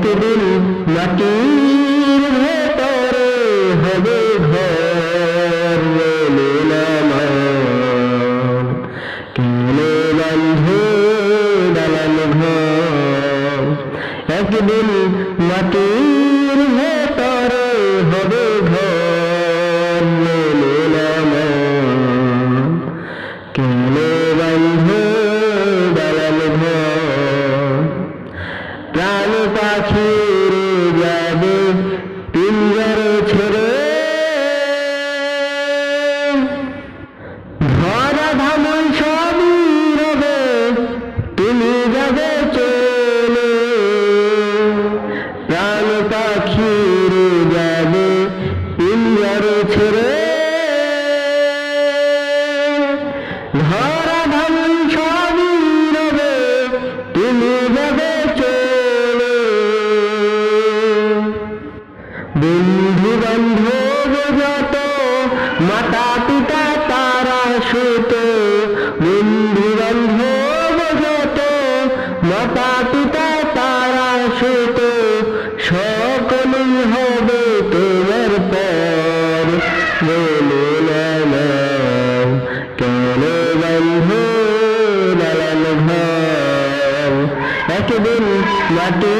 একদিন মাটির ভেতরে হবে ঘর নামার কেন বন্ধু দালান ঘর একদিন মাটির ভেতরে হবে ঘর নামার কেন বন্ধু দালান ঘর প্রাণ পাখি যাবে পিঞ্জর ছেড়ে ধরা ধামন সবই রবে তুমি যাবে চলে প্রাণ পাখি যাবে পিঞ্জর ছেড়ে ধরা ধামন সবই রবে তুমি যাবে চলে বন্ধু বান্ধব যত মাতা পিতা তারা সুত বন্ধু বান্ধব যত মাতা পিতা তারা সুত সকলেই হবে তোমার পর বলো না কেন বন্ধু দালান ঘর একদিন মাটি